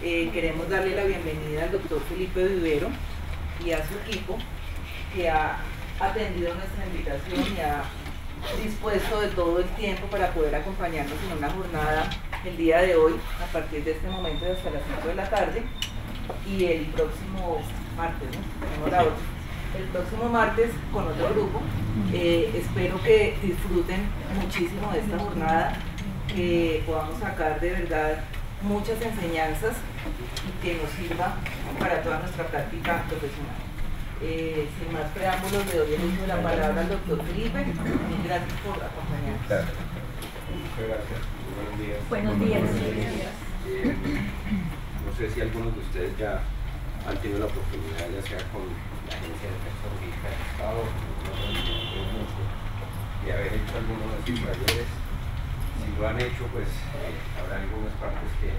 Queremos darle la bienvenida al doctor Felipe Vivero y a su equipo, que ha atendido nuestra invitación y ha dispuesto de todo el tiempo para poder acompañarnos en una jornada el día de hoy, a partir de este momento hasta las 5 de la tarde, y el próximo martes, ¿no? El próximo martes con otro grupo. Espero que disfruten muchísimo de esta jornada, que podamos sacar de verdad muchas enseñanzas y que nos sirva para toda nuestra práctica profesional. Sin más preámbulos, le doy el uso de la palabra al doctor Felipe. Gracias por acompañarnos. Gracias. Muchas gracias. Buenos días. Buenos días. No sé si algunos de ustedes ya han tenido la oportunidad, ya sea con la Agencia de Defensa Jurídica del Estado, de haber hecho algunos de sus talleres. Si lo han hecho, pues habrá algunas partes que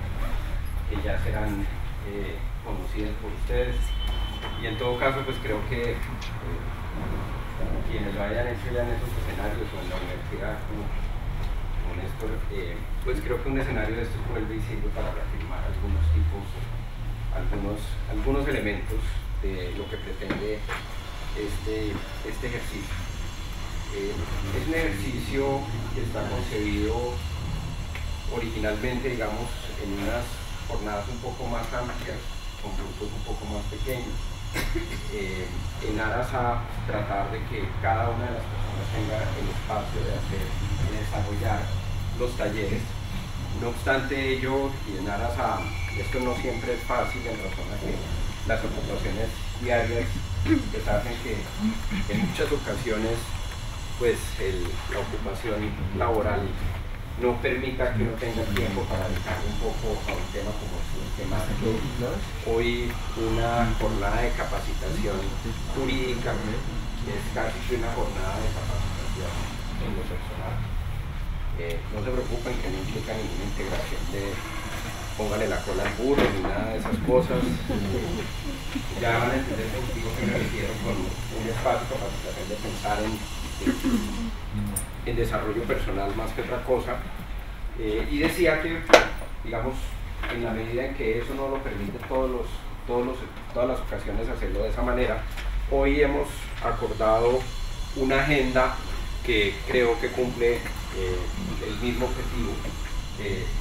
ya serán conocidas por ustedes. Y en todo caso, pues creo que quienes lo hayan hecho ya en esos escenarios o en la universidad, como Néstor, pues creo que un escenario de estos vuelve y sirve para reafirmar algunos elementos de lo que pretende este ejercicio. Es un ejercicio que está concebido originalmente, digamos, en unas jornadas un poco más amplias, con grupos un poco más pequeños, en aras a tratar de que cada una de las personas tenga el espacio de desarrollar los talleres. No obstante ello, y en aras a, esto no siempre es fácil en razón a que las ocupaciones diarias pues hacen que en muchas ocasiones pues la ocupación laboral no permita que uno tenga tiempo para dedicar un poco a un tema como este temático. Hoy una jornada de capacitación jurídica es casi que una jornada de capacitación en lo personal. No se preocupen que no implica ninguna integración de póngale la cola al burro ni nada de esas cosas. Ya van a entender contigo que me refiero con un espacio de capacitación de pensar en desarrollo personal más que otra cosa. Y decía que, digamos, en la medida en que eso no lo permite todas las ocasiones hacerlo de esa manera, hoy hemos acordado una agenda que creo que cumple el mismo objetivo.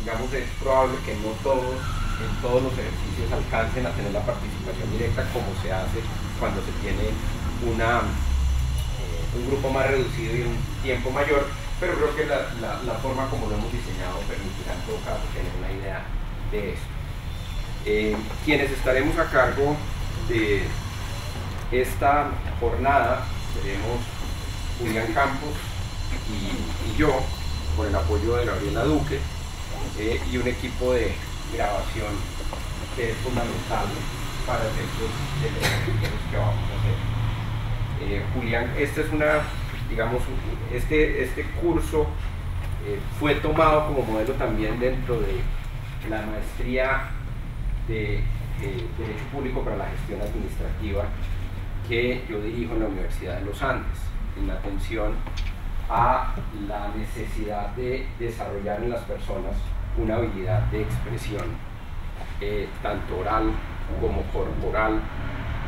Digamos, es probable que no todos en todos los ejercicios alcancen a tener la participación directa como se hace cuando se tiene un grupo más reducido y un tiempo mayor, pero creo que la forma como lo hemos diseñado permitirá en todo caso tener una idea de esto. Quienes estaremos a cargo de esta jornada seremos Julián Campos y yo, con el apoyo de Gabriela Duque, y un equipo de grabación que es fundamental para efectos de los ejercicios que vamos a hacer. Julián, este curso fue tomado como modelo también dentro de la maestría de Derecho Público para la Gestión Administrativa que yo dirijo en la Universidad de los Andes, en atención a la necesidad de desarrollar en las personas una habilidad de expresión, tanto oral como corporal,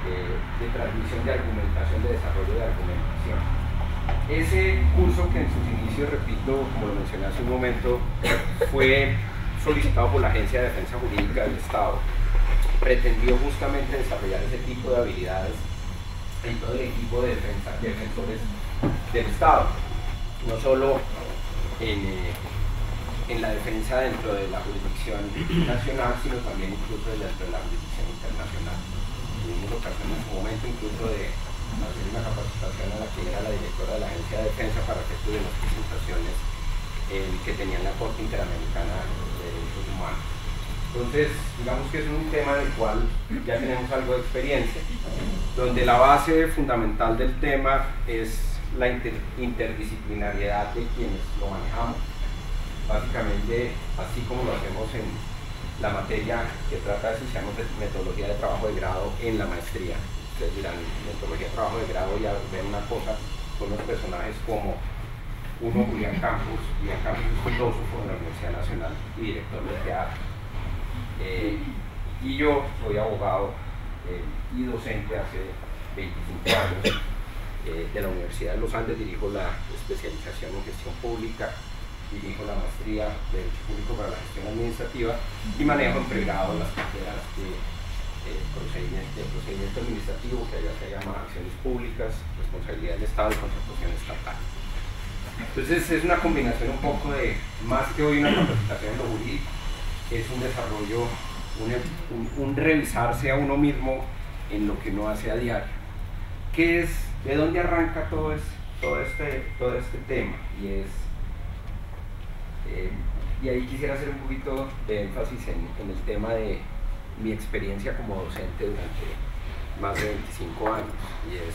de transmisión de argumentación, de desarrollo de argumentación. Ese curso, que en sus inicios, repito, como lo mencioné hace un momento, fue solicitado por la Agencia de Defensa Jurídica del Estado, pretendió justamente desarrollar ese tipo de habilidades en todo el equipo de defensores del Estado, no solo en la defensa dentro de la jurisdicción nacional, sino también incluso dentro de la jurisdicción internacional. Tuvimos ocasión en su momento incluso de hacer una capacitación a la que era la directora de la Agencia de Defensa para efectos de las presentaciones que tenía en la Corte Interamericana de Derechos Humanos. Entonces, digamos que es un tema del cual ya tenemos algo de experiencia, donde la base fundamental del tema es la interdisciplinariedad de quienes lo manejamos. Básicamente, así como lo hacemos en la materia que trata de si se llama metodología de trabajo de grado en la maestría. Ustedes dirán, metodología de trabajo de grado, ya ven una cosa con los personajes como uno, Julián Campos. Julián Campos es filósofo de la Universidad Nacional y director de teatro. Y yo soy abogado y docente hace 25 años de la Universidad de los Andes. Dirijo la especialización en gestión pública, dirijo la maestría de Derecho Público para la Gestión Administrativa y manejo en pregrado las carreras de procedimiento administrativo, que allá se llama acciones públicas, responsabilidad del Estado y contratación estatal. Entonces es una combinación un poco de, más que hoy una capacitación en lo jurídico, es un desarrollo, un revisarse a uno mismo en lo que uno hace a diario. ¿Qué es? ¿De dónde arranca todo este tema? Y ahí quisiera hacer un poquito de énfasis en el tema de mi experiencia como docente durante más de 25 años, y es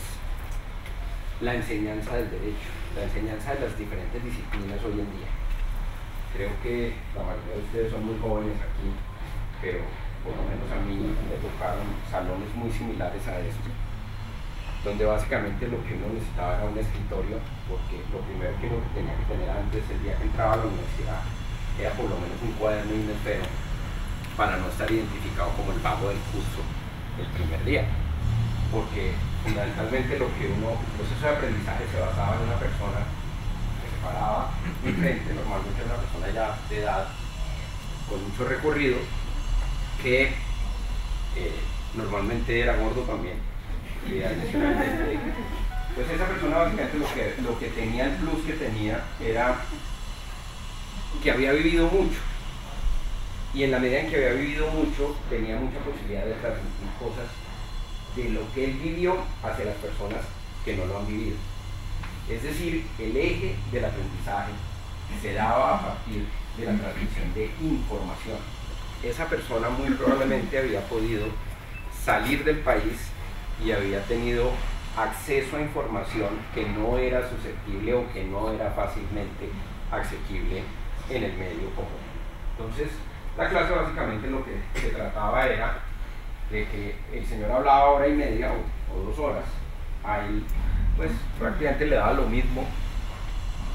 la enseñanza del derecho, la enseñanza de las diferentes disciplinas hoy en día. Creo que la mayoría de ustedes son muy jóvenes aquí, pero por lo menos a mí me tocaron salones muy similares a esto, donde básicamente lo que uno necesitaba era un escritorio, porque lo primero que uno tenía que tener antes, el día que entraba a la universidad, era por lo menos un cuaderno y un esfero, para no estar identificado como el vago del curso el primer día. Porque fundamentalmente el proceso de aprendizaje se basaba en una persona que se paraba enfrente, normalmente una persona ya de edad, con mucho recorrido, que normalmente era gordo también. Pues esa persona básicamente lo que tenía, el plus que tenía, era que había vivido mucho, y en la medida en que había vivido mucho tenía mucha posibilidad de transmitir cosas de lo que él vivió hacia las personas que no lo han vivido. Es decir, el eje del aprendizaje se daba a partir de la transmisión de información. Esa persona muy probablemente había podido salir del país y había tenido acceso a información que no era susceptible o que no era fácilmente asequible en el medio común. Entonces, la clase básicamente lo que se trataba era de que el señor hablaba hora y media o 2 horas. A él, pues, prácticamente le daba lo mismo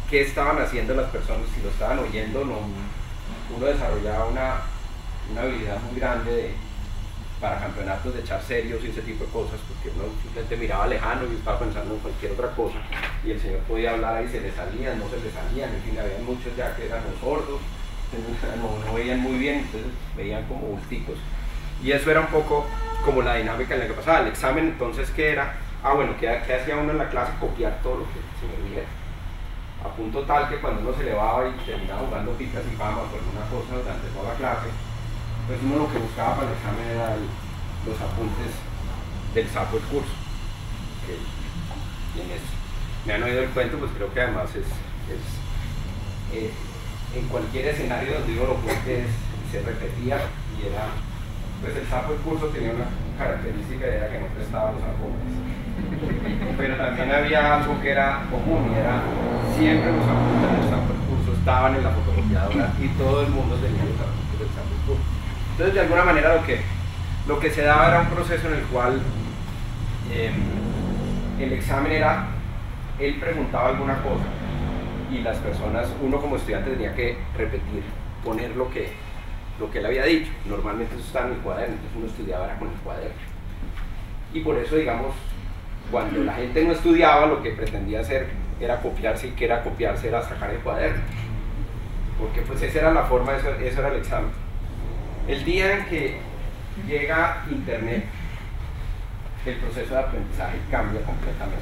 qué estaban haciendo las personas, si lo estaban oyendo. No, uno desarrollaba una habilidad muy grande para campeonatos de echar serios y ese tipo de cosas, porque uno simplemente miraba lejano y estaba pensando en cualquier otra cosa, y el señor podía hablar y se le salían, no se le salían, en fin, había muchos ya que eran los sordos, no veían muy bien, entonces veían como bulticos, y eso era un poco como la dinámica en la que pasaba. El examen entonces, ¿qué era? Bueno, ¿qué hacía uno en la clase? Copiar todo lo que el señor dijera, a punto tal que cuando uno se elevaba y terminaba jugando picas y pamas o alguna cosa durante toda la clase, pues uno lo que buscaba para el examen era los apuntes del saco del curso. Quienes me han oído el cuento, pues creo que además en cualquier escenario donde uno lo cuente se repetía, y era, pues el saco del curso tenía una característica, era que no prestaba los apuntes. Pero también había algo que era común, y era siempre los apuntes del saco del curso estaban en la fotocopiadora y todo el mundo tenía los apuntes del saco del curso. Entonces, de alguna manera lo que se daba era un proceso en el cual el examen era, él preguntaba alguna cosa y las personas, uno como estudiante tenía que repetir, poner lo que él había dicho. Normalmente eso estaba en el cuaderno, entonces uno estudiaba con el cuaderno. Y por eso, digamos, cuando la gente no estudiaba, lo que pretendía hacer era copiarse, y que era copiarse era sacar el cuaderno, porque pues esa era la forma, eso era el examen. El día en que llega Internet, el proceso de aprendizaje cambia completamente.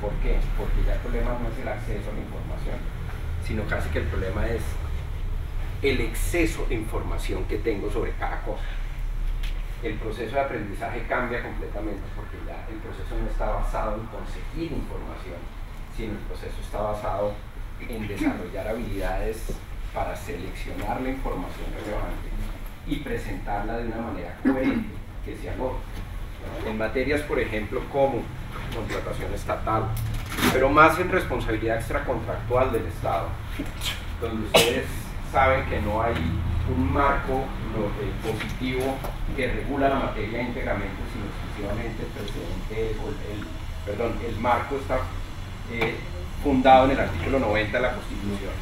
¿Por qué? Porque ya el problema no es el acceso a la información, sino casi que el problema es el exceso de información que tengo sobre cada cosa. El proceso de aprendizaje cambia completamente, porque ya el proceso no está basado en conseguir información, sino el proceso está basado en desarrollar habilidades para seleccionar la información relevante y presentarla de una manera coherente, que sea lógica. En materias, por ejemplo, como contratación estatal, pero más en responsabilidad extracontractual del Estado, donde ustedes saben que no hay un marco positivo que regula la materia íntegramente, sino exclusivamente el marco está fundado en el artículo 90 de la Constitución,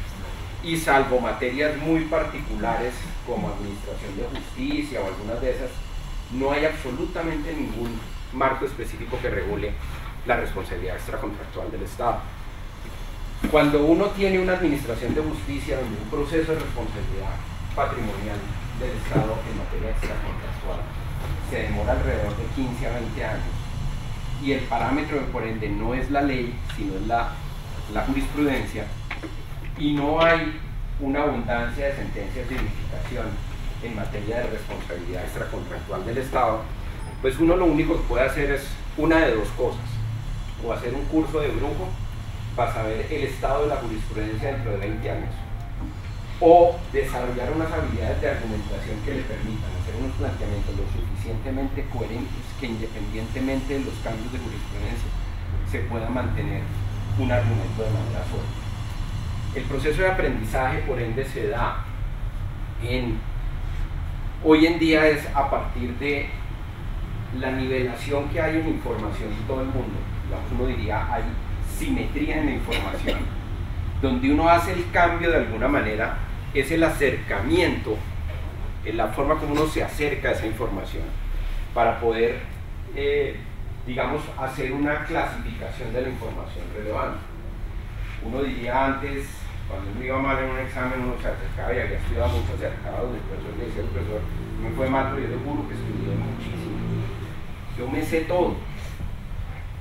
y salvo materias muy particulares como administración de justicia o algunas de esas, no hay absolutamente ningún marco específico que regule la responsabilidad extracontractual del Estado. Cuando uno tiene una administración de justicia donde un proceso de responsabilidad patrimonial del Estado en materia extracontractual se demora alrededor de 15 a 20 años y el parámetro por ende no es la ley sino es la jurisprudencia, y no hay una abundancia de sentencias de unificación en materia de responsabilidad extracontractual del Estado, pues uno lo único que puede hacer es una de dos cosas: o hacer un curso de brujo para saber el estado de la jurisprudencia dentro de 20 años, o desarrollar unas habilidades de argumentación que le permitan hacer unos planteamientos lo suficientemente coherentes que, independientemente de los cambios de jurisprudencia, se pueda mantener un argumento de manera sólida. El proceso de aprendizaje, por ende, se da hoy en día es a partir de la nivelación que hay en información de todo el mundo. Uno diría, hay simetría en la información. Donde uno hace el cambio de alguna manera es el acercamiento, en la forma como uno se acerca a esa información para poder, digamos, hacer una clasificación de la información relevante. Uno diría antes, cuando uno iba mal en un examen, uno se acercaba y había estudiado mucho, se acercaba donde el profesor le decía al profesor, no me fue mal, pero yo le juro que estudié muchísimo. Yo me sé todo.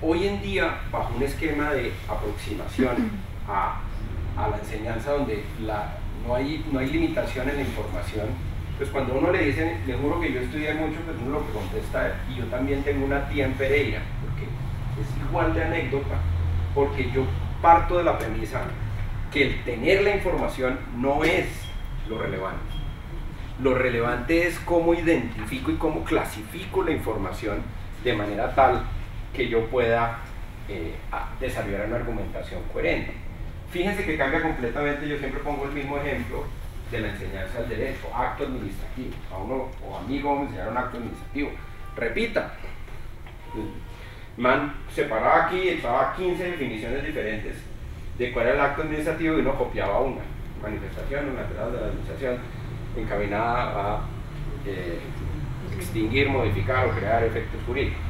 Hoy en día, bajo un esquema de aproximación a la enseñanza donde no hay limitación en la información, pues cuando uno le dice, le juro que yo estudié mucho, pues uno lo que contesta es, y yo también tengo una tía en Pereira, porque es igual de anécdota, porque yo parto de la premisa que el tener la información no es lo relevante. Lo relevante es cómo identifico y cómo clasifico la información de manera tal que yo pueda desarrollar una argumentación coherente. Fíjense que cambia completamente. Yo siempre pongo el mismo ejemplo de la enseñanza del derecho, acto administrativo. A uno o amigo me enseñaron acto administrativo. Repita. El man se paraba aquí y echaba 15 definiciones diferentes de cuál era el acto administrativo y uno copiaba una. Manifestación unilateral de la administración encaminada a extinguir, modificar o crear efectos jurídicos.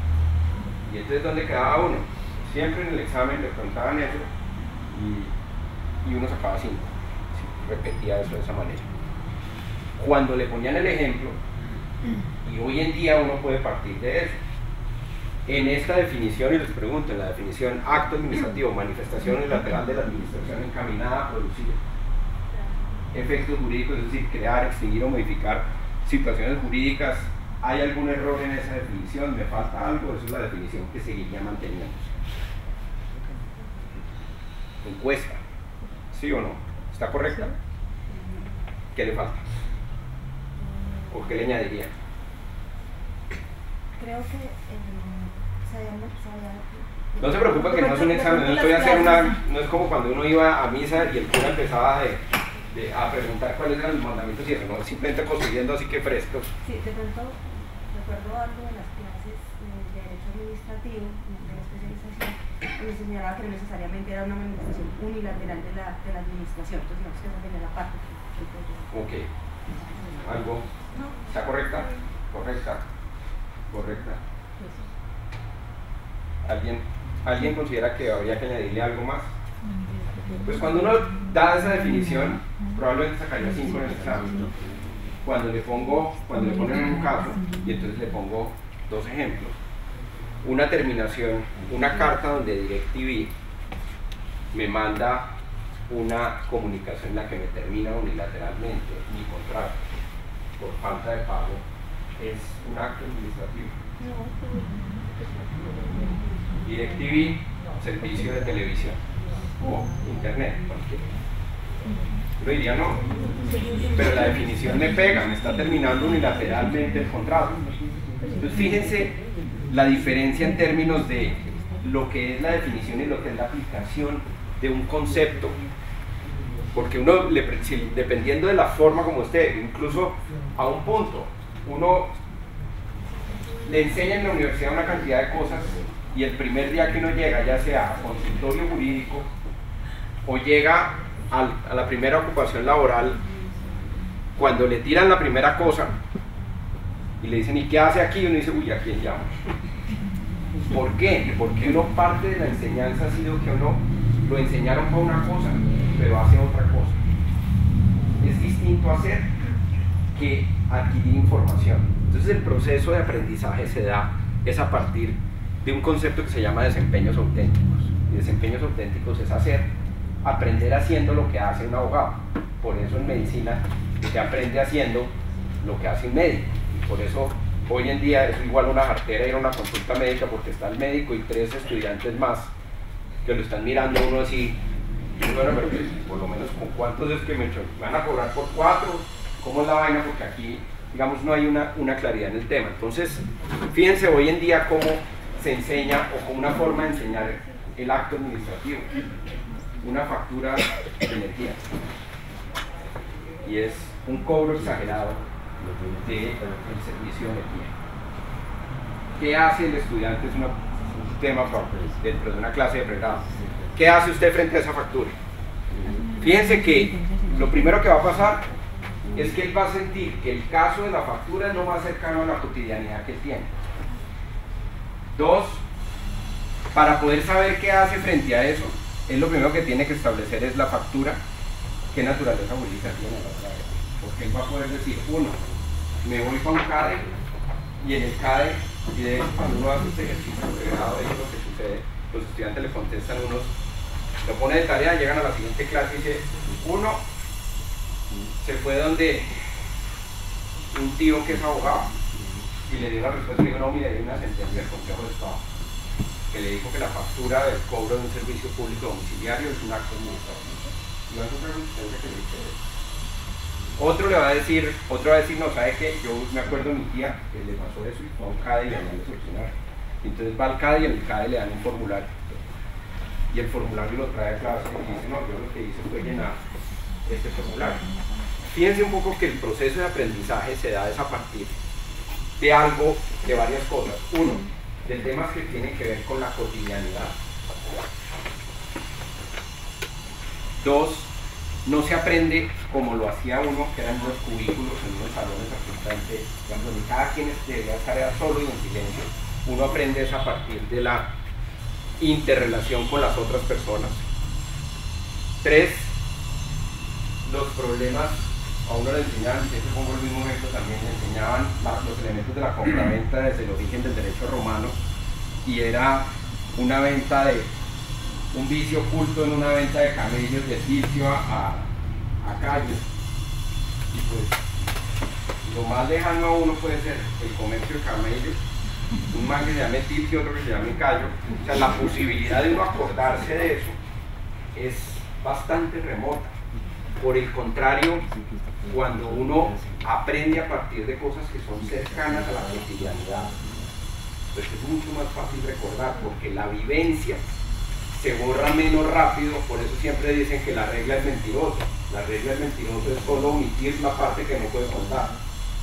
Y entonces, ¿dónde quedaba uno? Siempre en el examen le preguntaban eso y uno sacaba 5. Sí, repetía eso de esa manera. Cuando le ponían el ejemplo, y hoy en día uno puede partir de eso. En esta definición, y les pregunto, en la definición acto administrativo, manifestación unilateral de la administración encaminada a producir efectos jurídicos, es decir, crear, extinguir o modificar situaciones jurídicas, ¿hay algún error en esa definición? ¿Me falta algo? Esa es la definición que seguiría manteniendo. Encuesta, ¿sí o no? ¿Está correcta? ¿Qué le falta? ¿O qué le añadiría? Creo que no se preocupe que no es un examen, no estoy haciendo no es como cuando uno iba a misa y el cura empezaba a preguntar cuáles eran los mandamientos y eso, no, simplemente construyendo así que frescos. Sí, de pronto recuerdo algo de las clases de Derecho Administrativo, de la especialización, donde se señalaba que no necesariamente era una manifestación unilateral de la administración, entonces digamos que esa sería la parte. Ok. ¿Algo? ¿Está correcta? Correcta. Correcta. ¿Alguien considera que habría que añadirle algo más? Pues cuando uno da esa definición, probablemente sacaría 5 en el examen. Cuando le ponen un caso, y entonces le pongo 2 ejemplos. Una terminación, una carta donde DirecTV me manda una comunicación en la que me termina unilateralmente mi contrato por falta de pago, es un acto administrativo. DirecTV, servicio de televisión o internet, cualquiera. Uno diría no, pero la definición me pega, me está terminando unilateralmente el contrato. Entonces fíjense la diferencia en términos de lo que es la definición y lo que es la aplicación de un concepto, porque uno, dependiendo de la forma como esté, incluso a un punto, uno le enseña en la universidad una cantidad de cosas y el primer día que uno llega, ya sea a consultorio jurídico o llega a la primera ocupación laboral, cuando le tiran la primera cosa, y le dicen, ¿y qué hace aquí? Y uno dice, uy, ¿a quién llamo? ¿Por qué? Porque uno parte de la enseñanza ha sido que uno lo enseñaron para una cosa, pero hace otra cosa. Es distinto hacer que adquirir información. Entonces el proceso de aprendizaje se da es a partir de un concepto que se llama desempeños auténticos. Y desempeños auténticos es aprender haciendo lo que hace un abogado. Por eso en medicina se aprende haciendo lo que hace un médico. Y por eso hoy en día es igual una jartera ir a una consulta médica, porque está el médico y 3 estudiantes más que lo están mirando uno así. Y bueno, pero pues, por lo menos con cuántos es que me van a cobrar por 4, ¿cómo es la vaina? Porque aquí, digamos, no hay una claridad en el tema. Entonces, fíjense hoy en día cómo se enseña, o como una forma de enseñar el acto administrativo, una factura de energía, y es un cobro exagerado del servicio de energía. ¿Qué hace el estudiante? Es un tema dentro de una clase de pregrado. ¿Qué hace usted frente a esa factura? Fíjense que lo primero que va a pasar es que él va a sentir que el caso de la factura no va cercano a la cotidianidad que él tiene. 2, para poder saber qué hace frente a eso, él lo primero que tiene que establecer es la factura, qué naturaleza jurídica tiene. Porque él va a poder decir, 1, me voy para un CADE, y en el CADE, y de hecho cuando uno hace este ejercicio de grado, eso es lo que sucede, los estudiantes le contestan unos, lo pone de tarea, llegan a la siguiente clase y dice, 1, se fue donde un tío que es abogado, y le dio la respuesta y dijo, no, mire, hay una sentencia del Consejo de Estado que le dijo que la factura del cobro de un servicio público domiciliario es un acto administrativo. Y va a encontrar una sentencia que le dice eso. Otro va a decir, no, ¿sabe qué? Yo me acuerdo de mi tía que le pasó eso y fue a un CADE y le habían de solucionar. Entonces va al CADE y en el CADE le dan un formulario. Y el formulario lo trae a clase y dice, no, yo lo que hice fue llenar este formulario. Fíjense un poco que el proceso de aprendizaje se da es a partir de algo, de varias cosas. 1, de temas que tienen que ver con la cotidianidad. 2, no se aprende como lo hacía uno, que eran unos cubículos en unos salones absolutamente, donde cada quien debía estar solo y en silencio. Uno aprende es a partir de la interrelación con las otras personas. 3, los problemas a uno le enseñaban, siempre pongo el mismo ejemplo, también le enseñaban los elementos de la compraventa desde el origen del derecho romano, y era una venta de un vicio oculto en una venta de camellos de Ticio a Cayo. Y pues lo más lejano a uno puede ser el comercio de camellos, un man que se llame Ticio, otro que se llame Cayo. O sea, la posibilidad de uno acordarse de eso es bastante remota. Por el contrario, cuando uno aprende a partir de cosas que son cercanas a la cotidianidad, pues es mucho más fácil recordar, porque la vivencia se borra menos rápido. Por eso siempre dicen que la regla es mentirosa. La regla es mentirosa, es solo omitir la parte que no puede contar.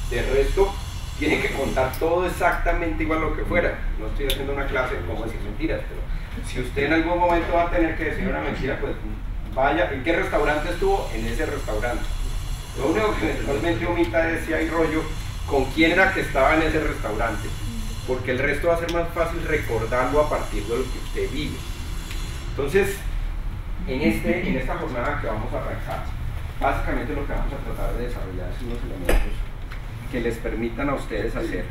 De resto, tiene que contar todo exactamente igual a lo que fuera. No estoy haciendo una clase de cómo decir mentiras, pero si usted en algún momento va a tener que decir una mentira, pues vaya, ¿en qué restaurante estuvo? En ese restaurante. Lo único que eventualmente omita es si hay rollo con quién era que estaba en ese restaurante, porque el resto va a ser más fácil recordarlo a partir de lo que usted vive. Entonces, en esta jornada que vamos a arrancar, básicamente lo que vamos a tratar de desarrollar es unos elementos que les permitan a ustedes hacer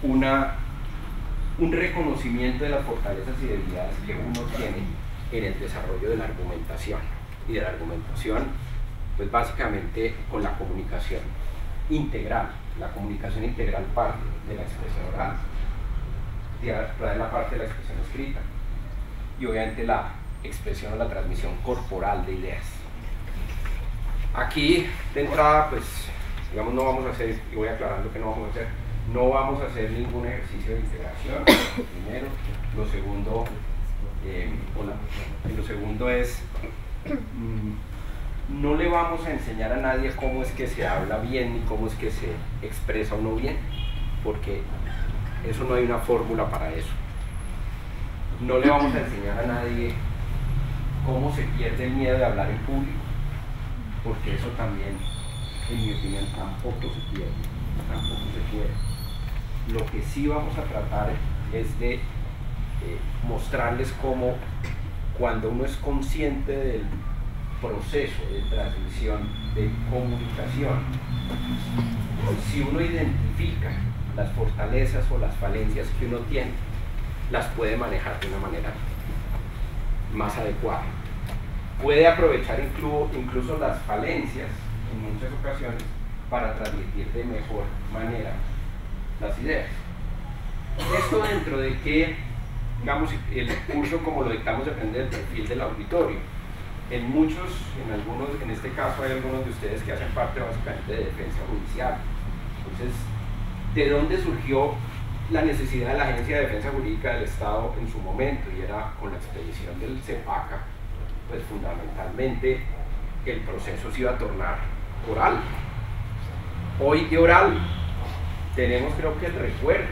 un reconocimiento de las fortalezas y debilidades que uno tiene en el desarrollo de la argumentación. Y de la argumentación, pues básicamente con la comunicación integral. La comunicación integral parte de la expresión oral, trae la parte de la expresión escrita, y obviamente la expresión o la transmisión corporal de ideas. Aquí, de entrada, pues, digamos, no vamos a hacer, y voy aclarando que no vamos a hacer, no vamos a hacer ningún ejercicio de integración, primero. Lo segundo es, no le vamos a enseñar a nadie cómo es que se habla bien ni cómo es que se expresa uno bien, porque eso no hay una fórmula para eso. No le vamos a enseñar a nadie cómo se pierde el miedo de hablar en público, porque eso también, en mi opinión, tampoco se pierde, tampoco se puede. Lo que sí vamos a tratar es de mostrarles cómo, cuando uno es consciente del proceso de transmisión, de comunicación, si uno identifica las fortalezas o las falencias que uno tiene, las puede manejar de una manera más adecuada. Puede aprovechar incluso las falencias en muchas ocasiones para transmitir de mejor manera las ideas. Esto dentro de que, digamos, el curso como lo dictamos depende del perfil del auditorio. En algunos, en este caso hay algunos de ustedes que hacen parte básicamente de defensa judicial. Entonces, ¿de dónde surgió la necesidad de la Agencia de Defensa Jurídica del Estado en su momento? Y era con la expedición del CEPACA, pues fundamentalmente el proceso se iba a tornar oral. Hoy de oral tenemos, creo que, el recuerdo.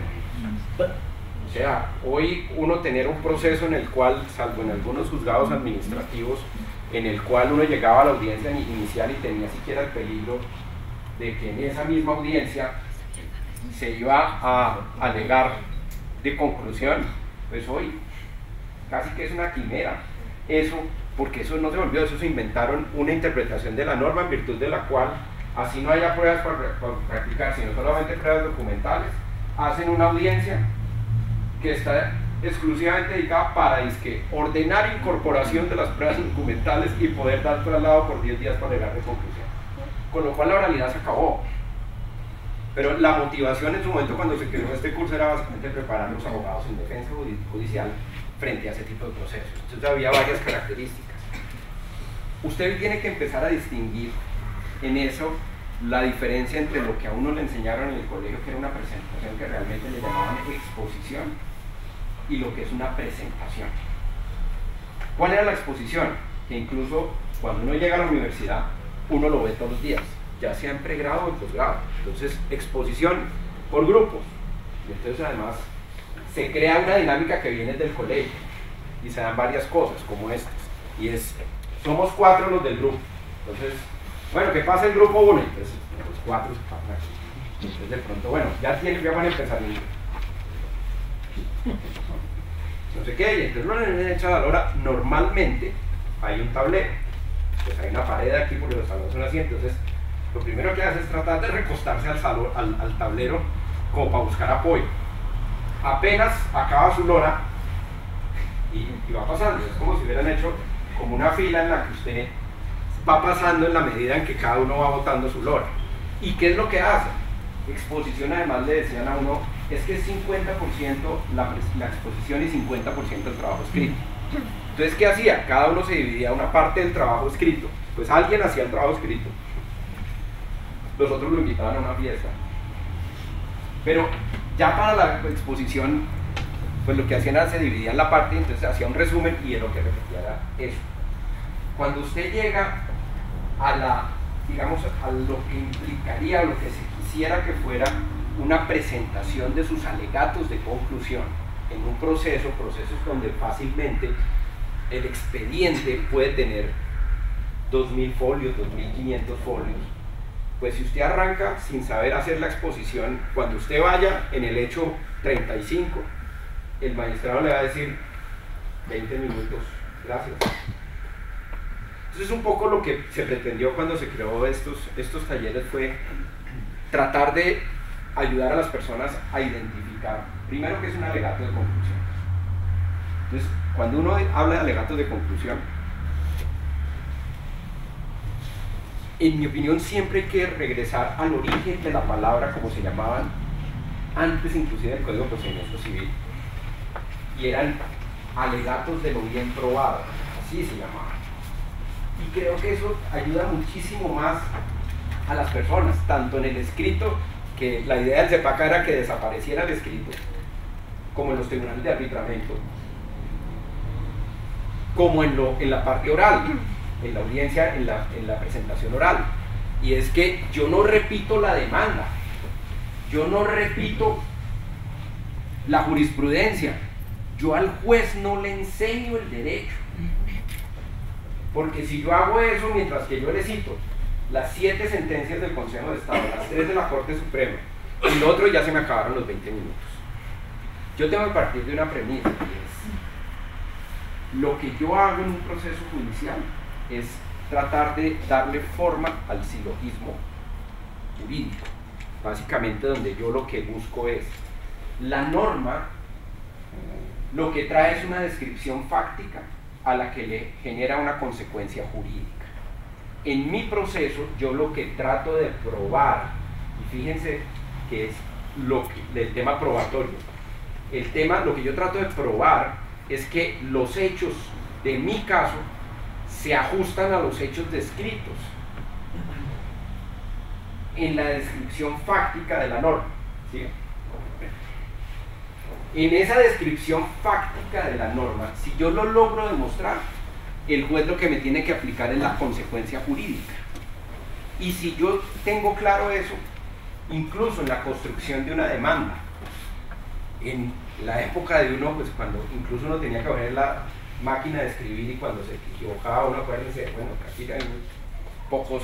O sea, hoy uno tener un proceso en el cual, salvo en algunos juzgados administrativos, en el cual uno llegaba a la audiencia inicial y tenía siquiera el peligro de que en esa misma audiencia se iba a alegar de conclusión, pues hoy casi que es una quimera. Eso, porque eso no se volvió, eso se inventaron una interpretación de la norma en virtud de la cual, así no haya pruebas para practicar, sino solamente pruebas documentales, hacen una audiencia que está exclusivamente dedicada para ordenar incorporación de las pruebas documentales y poder dar traslado por 10 días para llegar de conclusión. Con lo cual la oralidad se acabó. Pero la motivación en su momento cuando se creó este curso era básicamente preparar a los abogados en defensa judicial frente a ese tipo de procesos. Entonces había varias características. Usted tiene que empezar a distinguir en eso la diferencia entre lo que a uno le enseñaron en el colegio, que era una presentación que realmente le llamaban exposición, y lo que es una presentación. ¿Cuál era la exposición? Que incluso cuando uno llega a la universidad, uno lo ve todos los días, ya sea en pregrado o en posgrado. Entonces, exposición por grupos. Y entonces además se crea una dinámica que viene del colegio y se dan varias cosas como estas. Y es, somos 4 los del grupo. Entonces, bueno, ¿qué pasa el grupo 1? Entonces, los 4 se pasan aquí. Entonces de pronto, bueno, ya van a empezar no sé qué, y entonces no le echan a la hora. Normalmente hay un tablero, pues hay una pared aquí porque los salones son así. Entonces lo primero que hace es tratar de recostarse al tablero como para buscar apoyo. Apenas acaba su lora y va pasando, es como si hubieran hecho como una fila en la que usted va pasando en la medida en que cada uno va botando su lora. ¿Y qué es lo que hace? Exposición, además le decían a uno, es que es 50% la exposición y 50% el trabajo escrito. Entonces, ¿qué hacía? Cada uno se dividía una parte del trabajo escrito. Pues alguien hacía el trabajo escrito, los otros lo invitaban a una fiesta. Pero ya para la exposición, pues lo que hacían era se dividían la parte, entonces hacía un resumen y lo que repetía era eso. Cuando usted llega a digamos, a lo que implicaría, lo que se quisiera que fuera una presentación de sus alegatos de conclusión en un procesos donde fácilmente el expediente puede tener 2.000 folios, 2.500 folios, pues si usted arranca sin saber hacer la exposición, cuando usted vaya en el hecho 35, el magistrado le va a decir 20 minutos, gracias. Entonces un poco lo que se pretendió cuando se creó estos talleres fue tratar de ayudar a las personas a identificar, primero, que es un alegato de conclusión. Entonces, cuando uno habla de alegatos de conclusión, en mi opinión siempre hay que regresar al origen de la palabra, como se llamaban antes inclusive del Código de Procedimiento Civil, y eran alegatos de lo bien probado, así se llamaban. Y creo que eso ayuda muchísimo más a las personas, tanto en el escrito, que la idea del CEPACA era que desapareciera el escrito, como en los tribunales de arbitramiento, como en la parte oral, en la audiencia, en la presentación oral. Y es que yo no repito la demanda, yo no repito la jurisprudencia, yo al juez no le enseño el derecho. Porque si yo hago eso mientras que yo le cito las 7 sentencias del Consejo de Estado, las 3 de la Corte Suprema y lo otro ya se me acabaron los 20 minutos. Yo tengo que partir de una premisa, y es lo que yo hago en un proceso judicial es tratar de darle forma al silogismo jurídico. Básicamente donde yo lo que busco es la norma, lo que trae es una descripción fáctica a la que le genera una consecuencia jurídica. En mi proceso yo lo que trato de probar, y fíjense que es del tema probatorio, lo que yo trato de probar es que los hechos de mi caso se ajustan a los hechos descritos en la descripción fáctica de la norma, ¿sí? En esa descripción fáctica de la norma, si yo lo logro demostrar, el juez lo que me tiene que aplicar es la consecuencia jurídica. Y si yo tengo claro eso, incluso en la construcción de una demanda, en la época de uno, pues cuando incluso uno tenía que poner la máquina de escribir y cuando se equivocaba uno, acuérdense, bueno, aquí hay pocos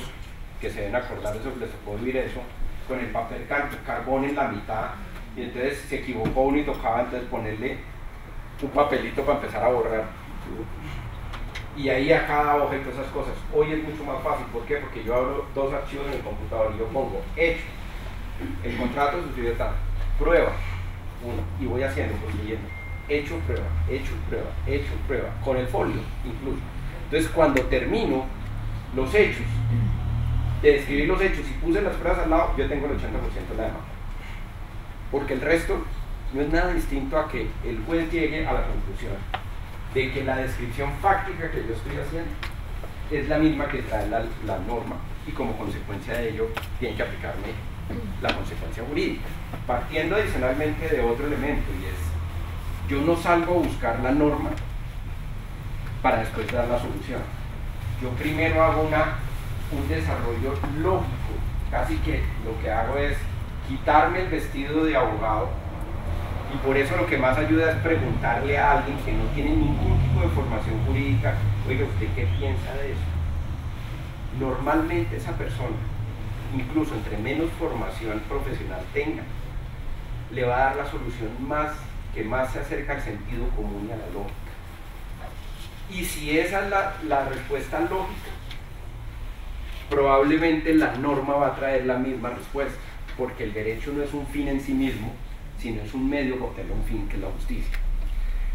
que se deben acordar de eso, les tocó vivir eso, con el papel carbón en la mitad, y entonces se equivocó uno y tocaba entonces ponerle un papelito para empezar a borrar, y ahí a cada hoja y todas esas cosas. Hoy es mucho más fácil, ¿por qué? Porque yo abro dos archivos en el computador y yo pongo hecho, el contrato de sucedió tal, prueba, uno, y voy haciendo, consiguiendo, hecho, prueba, con el folio incluso. Entonces cuando termino los hechos, de describir los hechos y puse las pruebas al lado, yo tengo el 80% de la demanda. Porque el resto no es nada distinto a que el juez llegue a la conclusión de que la descripción fáctica que yo estoy haciendo es la misma que trae la norma, y como consecuencia de ello tiene que aplicarme la consecuencia jurídica. Partiendo adicionalmente de otro elemento, y es, yo no salgo a buscar la norma para después dar la solución. Yo primero hago un desarrollo lógico, casi que lo que hago es quitarme el vestido de abogado, y por eso lo que más ayuda es preguntarle a alguien que no tiene ningún tipo de formación jurídica, oiga, ¿usted qué piensa de eso? Normalmente esa persona, incluso entre menos formación profesional tenga, le va a dar la solución que más se acerca al sentido común y a la lógica. Y si esa es la respuesta lógica, probablemente la norma va a traer la misma respuesta, porque el derecho no es un fin en sí mismo, sino es un medio para obtener un fin, que es la justicia.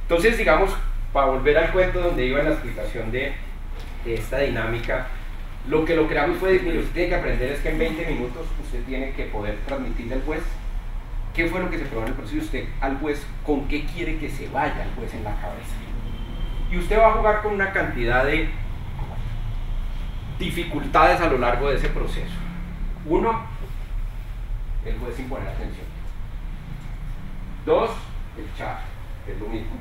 Entonces, digamos, para volver al cuento donde iba en la explicación de esta dinámica, lo que creamos fue, mire, usted tiene que aprender es que en 20 minutos usted tiene que poder transmitirle al juez qué fue lo que se probó en el proceso, y usted al juez con qué quiere que se vaya el juez en la cabeza. Y usted va a jugar con una cantidad de dificultades a lo largo de ese proceso. Uno, el juez sin poner atención. Dos, el chat, que es lo mismo.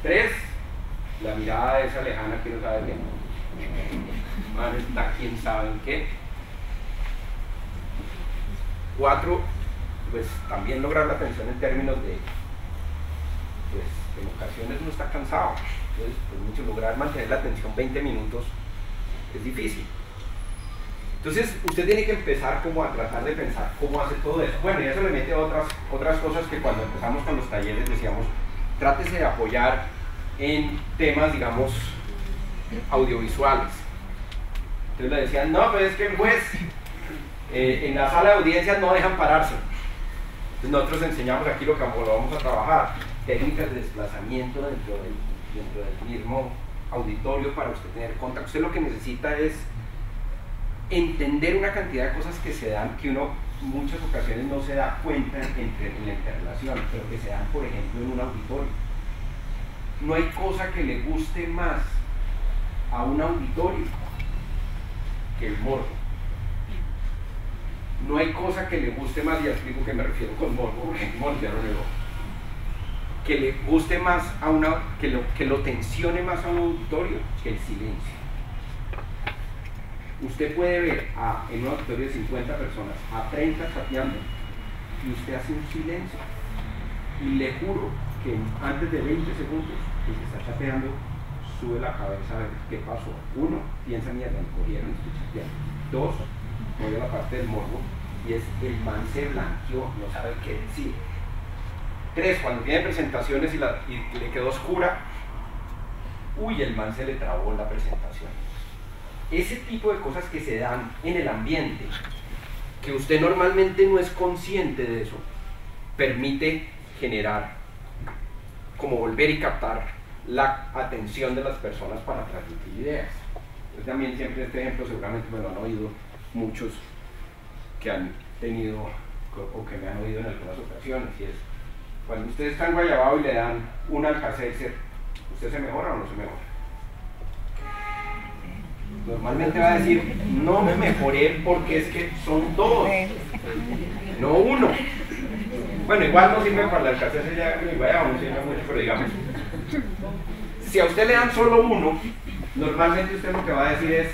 Tres, la mirada esa lejana que no sabe bien. Man, está quién sabe en qué. Cuatro, pues también lograr la atención en términos de, pues en ocasiones uno está cansado, entonces pues mucho lograr mantener la atención 20 minutos es difícil. Entonces usted tiene que empezar como a tratar de pensar cómo hace todo eso. Bueno, y eso le mete otras cosas que cuando empezamos con los talleres decíamos, trátese de apoyar en temas, digamos, audiovisuales. Entonces le decían, no, pero es que el juez en la sala de audiencias no dejan pararse. Entonces nosotros enseñamos aquí lo que vamos a trabajar, técnicas de desplazamiento dentro del mismo auditorio para usted tener contacto. Usted lo que necesita es entender una cantidad de cosas que se dan, que uno en muchas ocasiones no se da cuenta en la interrelación, pero que se dan, por ejemplo, en un auditorio. No hay cosa que le guste más a un auditorio que el morbo. No hay cosa que le guste más, y explico qué me refiero con morbo, porque el morbo ya lo negó, que le guste más que lo tensione más a un auditorio que el silencio. Usted puede ver en un auditorio de 50 personas a 30 chateando y usted hace un silencio, y le juro que antes de 20 segundos el que está chateando sube la cabeza a ver qué pasó. Uno, piensa, mierda, me cogieron, estoy chateando. Dos, voy a la parte del morbo, y es el man se blanqueó, no sabe qué decir. 3, cuando tiene presentaciones y le quedó oscura, uy, el man se le trabó la presentación. Ese tipo de cosas que se dan en el ambiente, que usted normalmente no es consciente de eso, permite generar, como volver y captar la atención de las personas para transmitir ideas. Yo también siempre este ejemplo seguramente me lo han oído muchos que han tenido o que me han oído en algunas ocasiones, y es cuando usted está en Guayabao y le dan un Alka-Seltzer, ¿usted se mejora o no se mejora? Normalmente va a decir, no me mejoré porque es que son 2, no 1. Bueno, igual no sirve para el Alka-Seltzer, ya en Guayabao no sirve mucho, pero digamos, si a usted le dan solo 1, normalmente usted lo que va a decir es,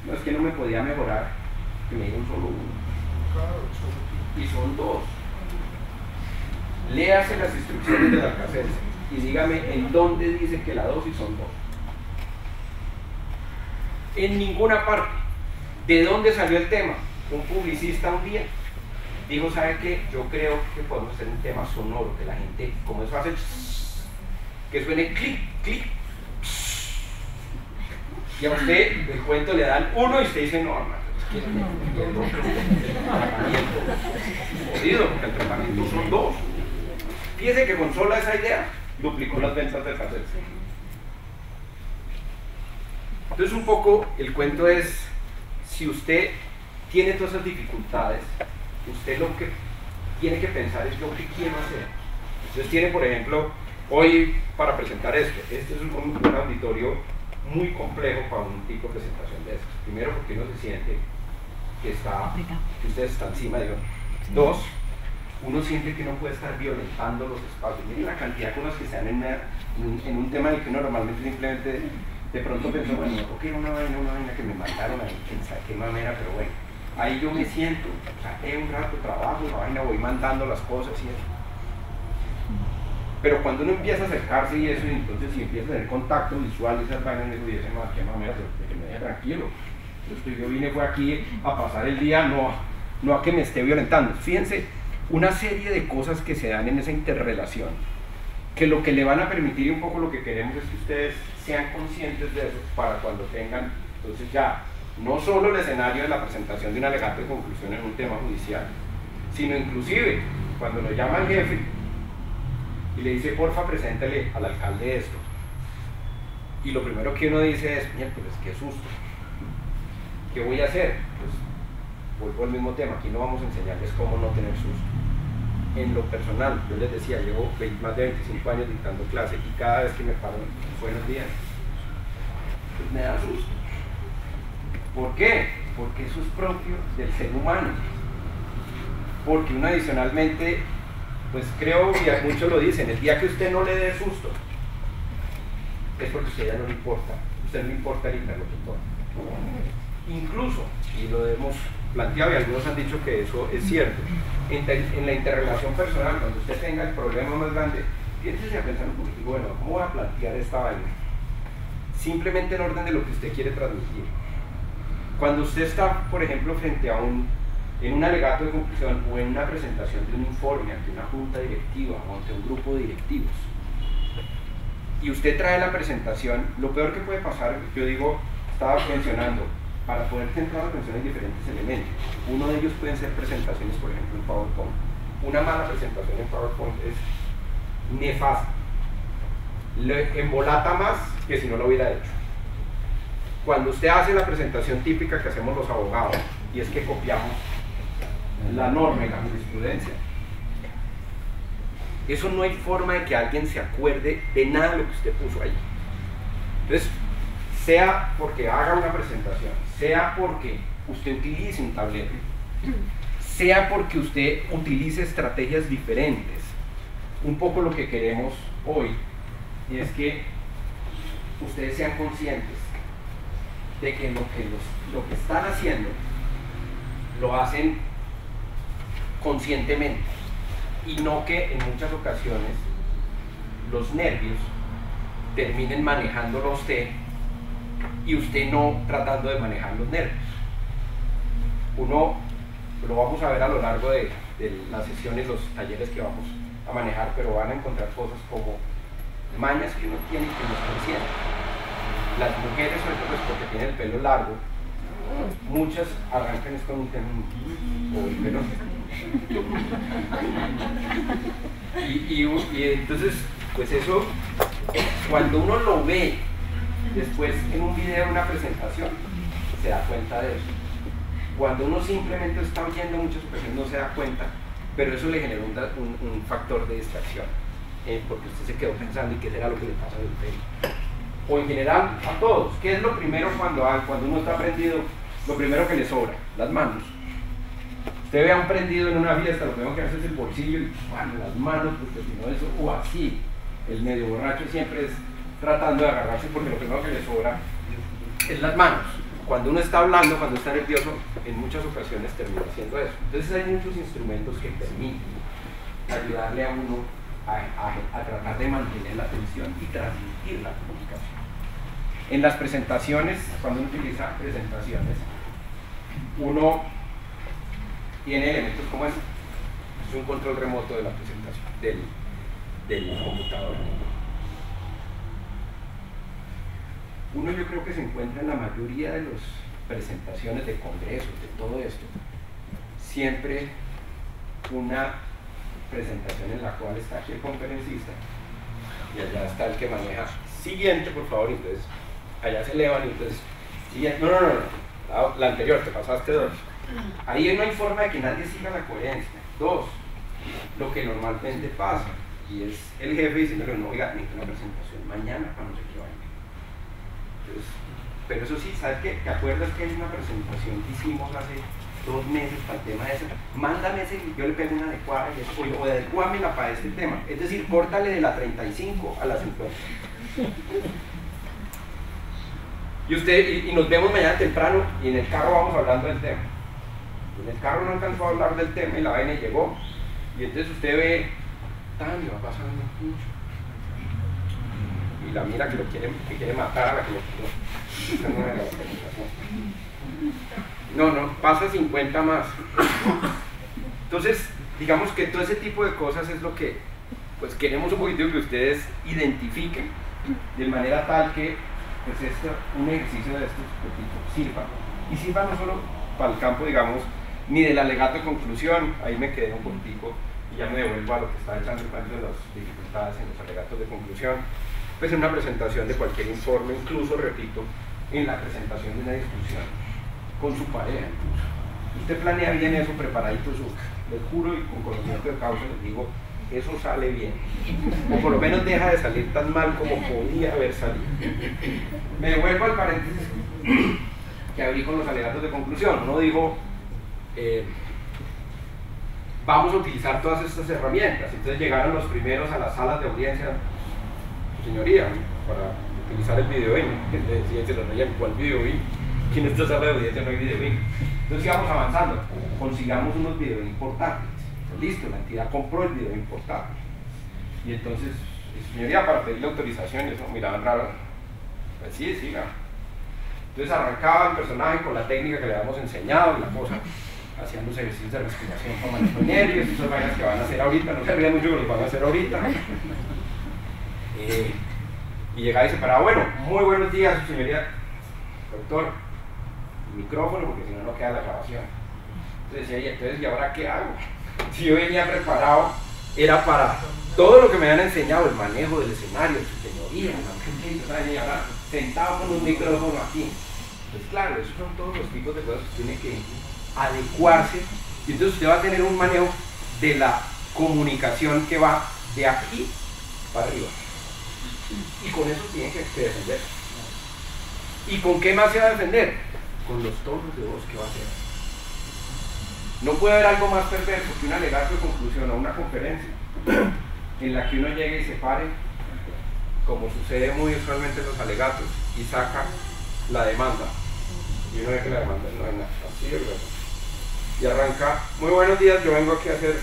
no, es que no me podía mejorar, que me dieron solo 1. Y son 2. Léase las instrucciones del Alka-Seltzer y dígame en dónde dice que la dosis son 2. En ninguna parte. ¿De dónde salió el tema? Un publicista un día dijo, ¿sabe qué? Yo creo que podemos hacer un tema sonoro, que la gente, como eso hace, que suene clic, clic, y a usted el cuento le dan 1 y usted dice, no, hermano, jodido, porque el tratamiento son 2. Fíjese que con sola esa idea duplicó las ventas del cassette. Entonces un poco el cuento es, si usted tiene todas esas dificultades, usted lo que tiene que pensar es lo que quiero hacer. Entonces tiene, por ejemplo, hoy para presentar esto, este es un auditorio muy complejo para un tipo de presentación de estos. Primero porque uno se siente que ustedes están encima de uno. 2, uno siente que no puede estar violentando los espacios. Miren la cantidad de cosas que se dan en un tema en el que uno normalmente simplemente de pronto pensó, bueno, no toqué una vaina que me mataron ahí, quién sabe qué manera, pero bueno, ahí yo me siento, saqué un rato, trabajo, la vaina, voy mandando las cosas y eso. Pero cuando uno empieza a acercarse y eso, y entonces si empieza a tener contacto visual y esas vainas, y dice, qué manera, que me deje tranquilo. Yo vine fue aquí a pasar el día, no a que me esté violentando. Fíjense, una serie de cosas que se dan en esa interrelación, que lo que le van a permitir, y un poco lo que queremos es que ustedes sean conscientes de eso para cuando tengan, entonces ya, no solo el escenario de la presentación de un alegato de conclusión en un tema judicial, sino inclusive cuando lo llama el jefe y le dice, porfa, preséntale al alcalde esto. Y lo primero que uno dice es, miércoles, qué susto. ¿Qué voy a hacer? Pues vuelvo al mismo tema, aquí no vamos a enseñarles cómo no tener susto. En lo personal, yo les decía, llevo más de 25 años dictando clase y cada vez que me paro, buenos días, pues me da susto. ¿Por qué? Porque eso es propio del ser humano. Porque uno adicionalmente, pues creo, y muchos lo dicen, el día que usted no le dé susto, es porque a usted ya no le importa, usted no le importa el interlocutor. Incluso, y lo hemos planteado y algunos han dicho que eso es cierto, en la interrelación personal, cuando usted tenga el problema más grande, piénsese a pensar un poquito, bueno, ¿cómo voy a plantear esta vaina? Simplemente en orden de lo que usted quiere transmitir. Cuando usted está, por ejemplo, frente a en un alegato de conclusión o en una presentación de un informe ante una junta directiva o ante un grupo de directivos, y usted trae la presentación, lo peor que puede pasar, yo digo, estaba mencionando, para poder centrar la atención en diferentes elementos. Uno de ellos pueden ser presentaciones, por ejemplo, en PowerPoint. Una mala presentación en PowerPoint es nefasta. Le embolata más que si no lo hubiera hecho. Cuando usted hace la presentación típica que hacemos los abogados, y es que copiamos la norma y la jurisprudencia, eso no hay forma de que alguien se acuerde de nada de lo que usted puso ahí. Entonces, sea porque haga una presentación, sea porque usted utilice un tablero, sea porque usted utilice estrategias diferentes, un poco lo que queremos hoy es que ustedes sean conscientes de que lo que están haciendo lo hacen conscientemente y no que en muchas ocasiones los nervios terminen manejándolo a usted y usted no tratando de manejar los nervios. Uno lo vamos a ver a lo largo de las sesiones, los talleres que vamos a manejar, pero van a encontrar cosas como mañas que uno tiene y que no se encienden. Las mujeres, sobre todo, pues, porque tienen el pelo largo, muchas arrancan con un tema o el pelo. Y entonces, pues eso, cuando uno lo ve después en un video, en una presentación, se da cuenta de eso. Cuando uno simplemente está oyendo muchas ocasiones no se da cuenta, pero eso le genera un factor de distracción, porque usted se quedó pensando y qué será lo que le pasa al pelo. O en general a todos, ¿qué es lo primero cuando uno está prendido? Lo primero que le sobra, las manos. Usted ve a un prendido en una fiesta, lo primero que hace es el bolsillo y bueno, las manos, porque si no eso, o así, el medio borracho siempre es tratando de agarrarse porque lo primero que le sobra es las manos. Cuando uno está hablando, cuando está nervioso, en muchas ocasiones termina haciendo eso. Entonces hay muchos instrumentos que permiten ayudarle a uno a tratar de mantener la atención y transmitir la comunicación. En las presentaciones, cuando uno utiliza presentaciones, uno tiene elementos como este. Es un control remoto de la presentación, del computador. Uno, yo creo que se encuentra en la mayoría de las presentaciones de congresos, de todo esto, siempre una presentación en la cual está aquí el conferencista y allá está el que maneja. Siguiente, por favor. Entonces allá se elevan y entonces siguiente. No, la anterior, te pasaste 2. Ahí no hay forma de que nadie siga la coherencia. 2, lo que normalmente pasa, y es el jefe diciéndole, no, oiga, necesito una presentación mañana para no sé qué vaya. Entonces, pero eso sí, ¿sabes qué? ¿Te acuerdas que hay una presentación que hicimos hace 2 meses para el tema de ese? Mándame ese, yo le pego una adecuada y eso, o adecuámela para este tema. Es decir, córtale de la 35 a la 50. Y nos vemos mañana temprano y en el carro vamos hablando del tema. En el carro no alcanzó a hablar del tema y la vaina llegó. Y entonces usted ve, tan, le va pasando mucho. Y la mira que quiere matar a la que lo no, pasa 50 más. Entonces, digamos que todo ese tipo de cosas es lo que pues queremos un poquito que ustedes identifiquen de manera tal que pues un ejercicio de estos sirva. Y sirva no solo para el campo, digamos, ni del alegato de conclusión, ahí me quedé un poquitico y ya me devuelvo a lo que estaba echando en cuenta de las dificultades en los alegatos de conclusión, pues en una presentación de cualquier informe, incluso, repito, en la presentación de una discusión con su pareja. Usted planea bien eso, preparadito, les juro y con conocimiento de causa les digo, eso sale bien, o por lo menos deja de salir tan mal como podía haber salido. Me devuelvo al paréntesis que abrí con los alegatos de conclusión. Uno dijo, vamos a utilizar todas estas herramientas. Entonces llegaron los primeros a las salas de audiencia, señoría, para utilizar el video BIM. Le decía, se lo reían, ¿cuál video BIM? Que en esta sala de audiencia no hay video BIM. Entonces íbamos avanzando, consigamos unos video BIM portátiles. Listo, la entidad compró el video BIM portátil. Y entonces, señoría, para pedirle autorización, y eso miraban raro. Pues sí, siga. Entonces arrancaba el personaje con la técnica que le habíamos enseñado y la cosa. Hacían los ejercicios de respiración con manejo de nervios, esas vainas que van a hacer ahorita, no se rían mucho que los van a hacer ahorita. Y llegaba y se paraba, bueno, muy buenos días, señoría, doctor, micrófono, porque si no, no queda la grabación. Entonces decía, entonces, ¿y ahora qué hago? Si yo venía preparado, era para todo lo que me habían enseñado, el manejo del escenario, su señoría, y ahora sentado con un micrófono aquí. Pues claro, esos son todos los tipos de cosas que tiene que adecuarse, y entonces usted va a tener un manejo de la comunicación que va de aquí para arriba, y con eso tiene que defender. ¿Y con qué más se va a defender? Con los tonos de voz que va a hacer. No puede haber algo más perverso que un alegato de conclusión a una conferencia en la que uno llegue y se pare, como sucede muy usualmente en los alegatos, y saca la demanda, y uno ve que la demanda no es nada, así de verdad. Y arranca, muy buenos días, yo vengo aquí a hacer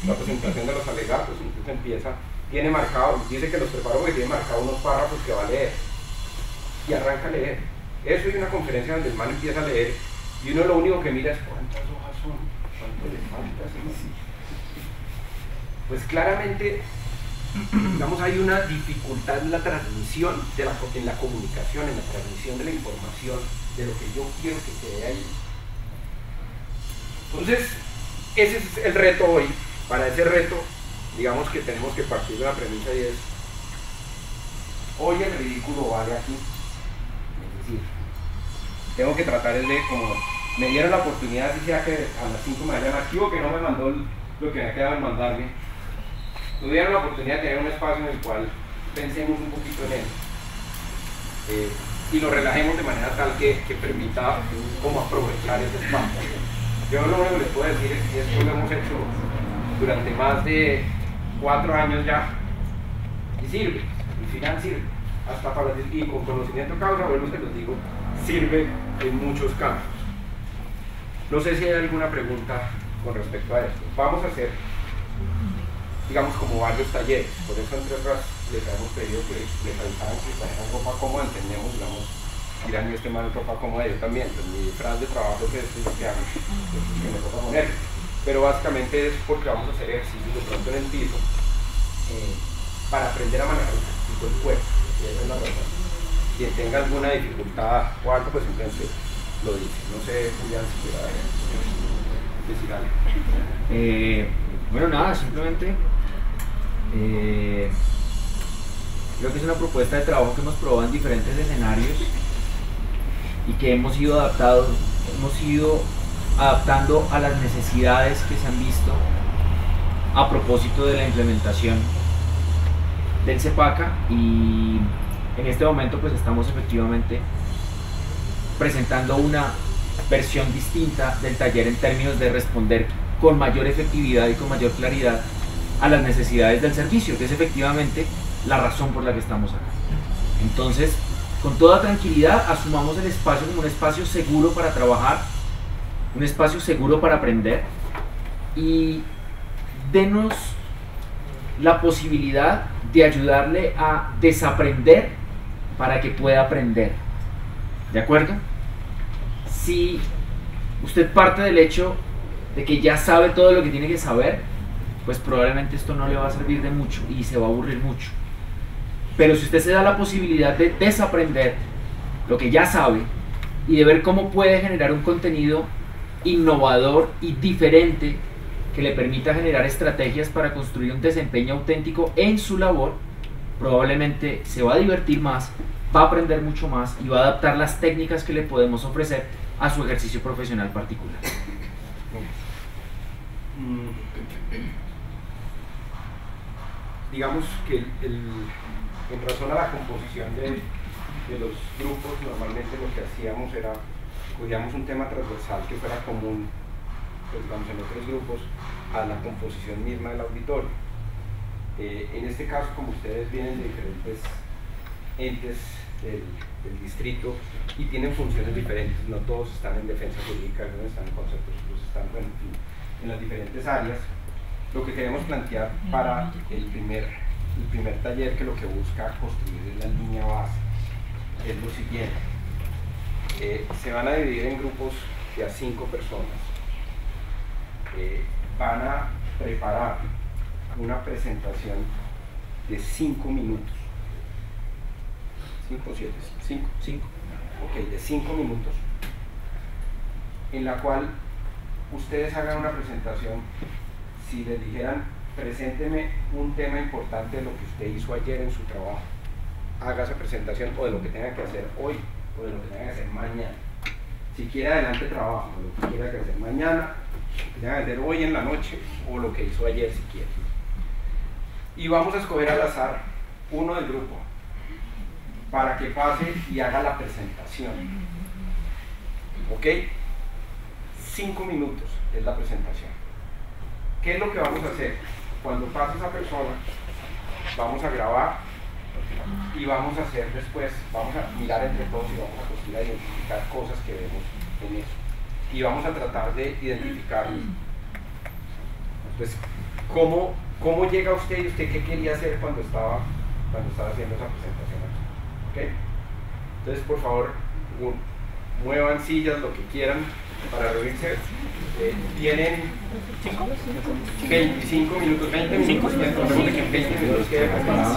la presentación de los alegatos. Y entonces empieza, tiene marcado, dice que los preparo porque tiene marcado unos párrafos que va a leer, y arranca a leer. Eso es una conferencia donde el man empieza a leer y uno lo único que mira es cuántas hojas son. ¿Cuánto le falta? Pues claramente, digamos, hay una dificultad en la transmisión, en la comunicación, en la transmisión de la información, de lo que yo quiero que quede ahí. Entonces, ese es el reto hoy. Para ese reto, digamos que tenemos que partir de la premisa y es, hoy el ridículo vale aquí. Es decir, tengo que tratar de, como me dieron la oportunidad, si sea que a las 5 me vayan archivo, que no me mandó lo que me quedaba en mandarme, nos dieron la oportunidad de tener un espacio en el cual pensemos un poquito en él y lo relajemos de manera tal que permita como aprovechar ese espacio. Yo lo único que les puedo decir es que esto lo hemos hecho durante más de 4 años ya y sirve, al final sirve, hasta para, y con conocimiento causa, vuelvo que los digo, sirve en muchos campos. No sé si hay alguna pregunta con respecto a esto. Vamos a hacer, digamos, como varios talleres, por eso entre otras les hemos pedido que les avisaran que trajeran ropa cómoda, entendemos, digamos, dirán, este man ropa cómoda, yo también, pues mi disfraz de trabajo es esto y lo que hago, que me toca poner. Pero básicamente es porque vamos a hacer ejercicios de pronto en el piso para aprender a manejar un poquito el cuerpo, y esa es la razón. Quien tenga alguna dificultad o algo, pues simplemente lo dice. No sé, Julián, si quiera decir algo. Bueno, nada, simplemente creo que es una propuesta de trabajo que hemos probado en diferentes escenarios y que hemos ido adaptando a las necesidades que se han visto a propósito de la implementación del CEPACA, y en este momento pues estamos efectivamente presentando una versión distinta del taller en términos de responder con mayor efectividad y con mayor claridad a las necesidades del servicio, que es efectivamente la razón por la que estamos acá. Entonces, con toda tranquilidad, asumamos el espacio como un espacio seguro para trabajar, un espacio seguro para aprender, y denos la posibilidad de ayudarle a desaprender para que pueda aprender. ¿De acuerdo? Si usted parte del hecho de que ya sabe todo lo que tiene que saber, pues probablemente esto no le va a servir de mucho y se va a aburrir mucho. Pero si usted se da la posibilidad de desaprender lo que ya sabe y de ver cómo puede generar un contenido innovador y diferente que le permita generar estrategias para construir un desempeño auténtico en su labor, probablemente se va a divertir más, va a aprender mucho más y va a adaptar las técnicas que le podemos ofrecer a su ejercicio profesional particular. Digamos que en razón a la composición de los grupos, normalmente lo que hacíamos era, cogíamos un tema transversal que fuera común, pues digamos, en otros grupos, a la composición misma del auditorio. En este caso, como ustedes vienen de diferentes entes del distrito y tienen funciones diferentes, no todos están en defensa jurídica, algunos están en conceptos, otros están, bueno, en las diferentes áreas. Lo que queremos plantear para el primer taller, que lo que busca construir es la línea base, es lo siguiente. Se van a dividir en grupos de a 5 personas. Van a preparar una presentación de 5 minutos. 5 o 7, 5. Ok, de 5 minutos, en la cual ustedes hagan una presentación. Si les dijeran, presénteme un tema importante de lo que usted hizo ayer en su trabajo, haga esa presentación, o de lo que tenga que hacer hoy, o de lo que tenga que hacer mañana. Si quiere, adelante trabajo, lo que quiera que hacer mañana, lo que tenga que hacer hoy en la noche, o lo que hizo ayer si quiere. Y vamos a escoger al azar uno del grupo para que pase y haga la presentación. ¿Ok? 5 minutos es la presentación. ¿Qué es lo que vamos a hacer? Cuando pase esa persona, vamos a grabar y vamos a hacer después, vamos a mirar entre todos y vamos a construir, a identificar cosas que vemos en eso. Y vamos a tratar de identificar, pues, cómo llega usted y usted qué quería hacer cuando estaba haciendo esa presentación. ¿Ok? Entonces, por favor, muevan sillas, lo que quieran para reunirse. Tienen 25 minutos, 20 minutos, y entonces de que en 20 minutos quede preparado.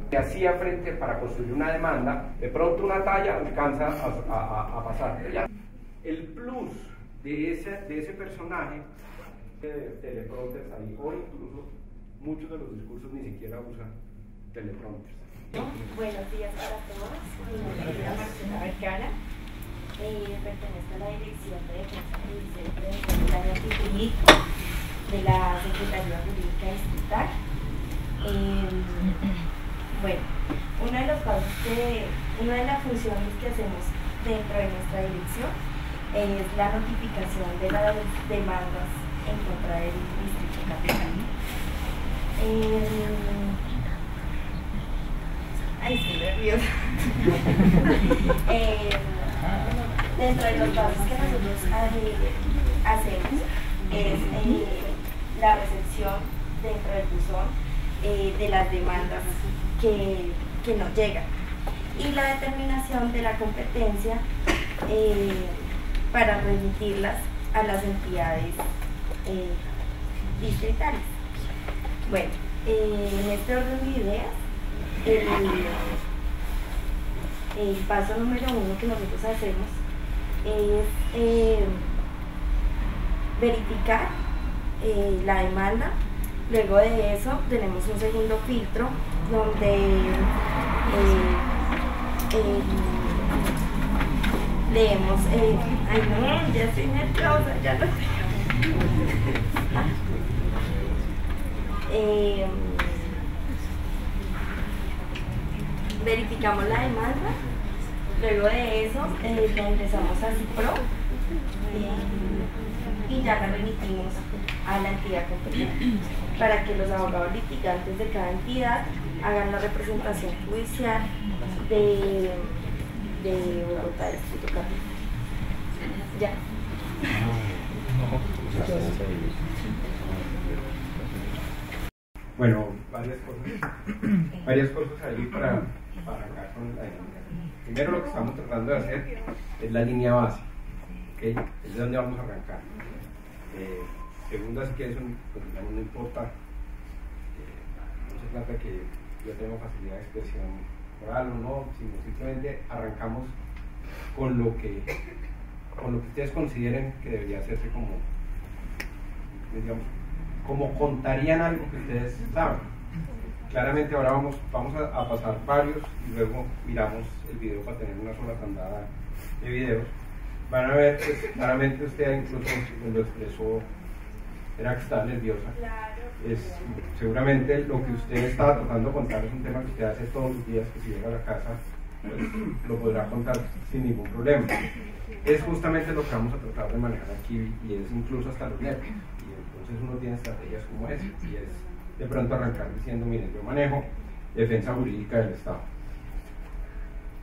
Que hacía frente para construir una demanda, de pronto una talla alcanza a pasar. El plus de ese personaje de teleprompters ahí, hoy incluso muchos de los discursos ni siquiera usan teleprompters. Buenos días para todos, mi nombre es Marcela Vergara, pertenezco a la Dirección de Defensa Jurídica de la Secretaría Jurídica Distrital. Bueno, una de las funciones que hacemos dentro de nuestra dirección es la notificación de las demandas en contra del Distrito Capital. Ay, estoy nerviosa. Dentro de los pasos que nosotros hacemos es la recepción dentro del buzón de las demandas que nos llegan y la determinación de la competencia para remitirlas a las entidades distritales. Bueno, en este orden de ideas, el paso número 1 que nosotros hacemos es verificar la demanda. Luego de eso tenemos un segundo filtro donde leemos, ay no, ya estoy nerviosa, ya lo verificamos la demanda. Luego de eso la ingresamos a CIPRO y ya la remitimos a la entidad competente para que los abogados litigantes de cada entidad hagan la representación judicial de Bogotá, Distrito Capital. Ya. Bueno, varias cosas ahí para arrancar con la dinámica. Primero, lo que estamos tratando de hacer es la línea base, ¿okay? Es de donde vamos a arrancar. Segundo, así que eso no importa, no se trata de que yo tenga facilidad de expresión oral o no, sino simplemente arrancamos con lo que ustedes consideren que debería hacerse como, digamos, como contarían algo que ustedes saben. Claramente ahora vamos a pasar varios y luego miramos el video para tener una sola tandada de videos. Van a ver, pues, claramente usted incluso lo expresó, era que estaba nerviosa. Seguramente lo que usted estaba tratando de contar es un tema que usted hace todos los días, que si llega a la casa pues, lo podrá contar sin ningún problema. Es justamente lo que vamos a tratar de manejar aquí y es incluso hasta los nervios. Y entonces uno tiene estrategias como esa y es de pronto arrancar diciendo, miren, yo manejo defensa jurídica del Estado.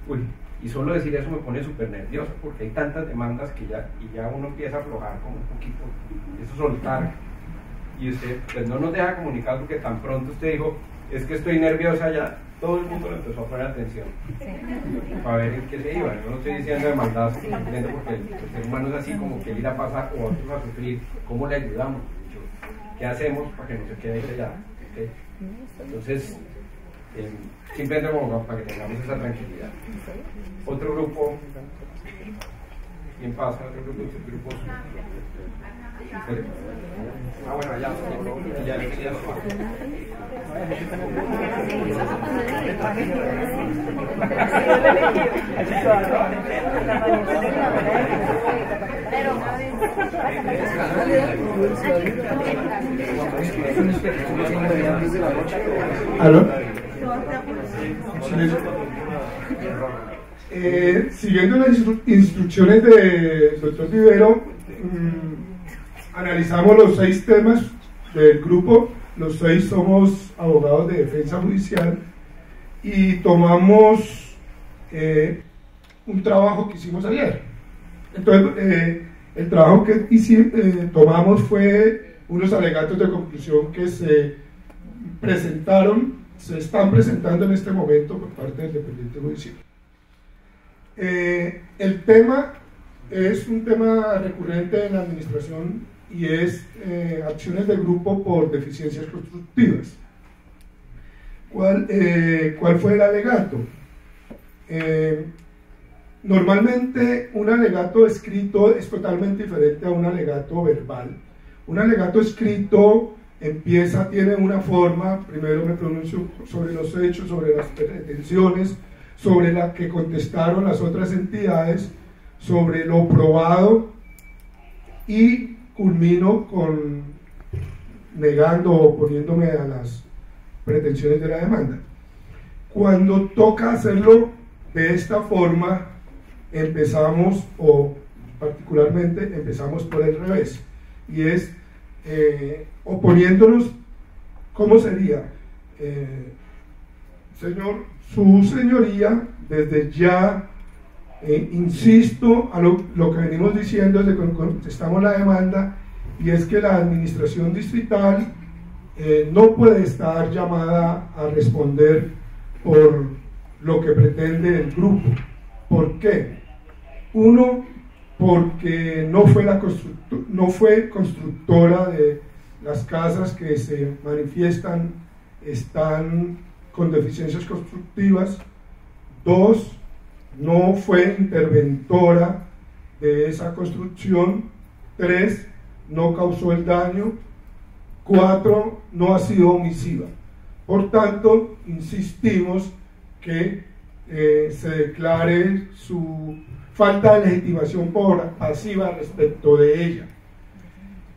Uy, y solo decir eso me pone súper nervioso porque hay tantas demandas que ya uno empieza a aflojar como un poquito, eso soltar. Y usted pues no nos deja comunicar porque tan pronto usted dijo, es que estoy nerviosa ya, todo el mundo le empezó a poner atención para ver en qué se iba. Yo no estoy diciendo demandas simplemente porque el ser humano es así como que él irá a pasar o otros a sufrir, ¿cómo le ayudamos? ¿Qué hacemos para que no se quede allá? ¿Okay? Entonces, simplemente como para que tengamos esa tranquilidad. Otro grupo, ¿quién pasa? Otro grupo. Ah, bueno, ya ¿Aló? Siguiendo las instrucciones del doctor Vivero, analizamos los 6 temas del grupo. Los 6 somos abogados de defensa judicial y tomamos un trabajo que hicimos ayer. Entonces, el trabajo que tomamos fue unos alegatos de conclusión que se están presentando en este momento por parte del dependiente judicial. El tema es un tema recurrente en la administración y es acciones de grupo por deficiencias constructivas. ¿Cuál fue el alegato? Normalmente un alegato escrito es totalmente diferente a un alegato verbal. Un alegato escrito tiene una forma: primero me pronuncio sobre los hechos, sobre las pretensiones, sobre la que contestaron las otras entidades, sobre lo probado, y culmino con negando o oponiéndome a las pretensiones de la demanda. Cuando toca hacerlo de esta forma, empezamos, o particularmente empezamos por el revés, y es oponiéndonos. ¿Cómo sería? Señor, su señoría, desde ya insisto a lo que venimos diciendo desde que contestamos la demanda, y es que la administración distrital no puede estar llamada a responder por lo que pretende el grupo. ¿Por qué? Uno, porque no fue constructora de las casas que se manifiestan están con deficiencias constructivas. 2, no fue interventora de esa construcción. 3, no causó el daño. 4, no ha sido omisiva. Por tanto, insistimos que se declare su falta de legitimación por pasiva respecto de ella.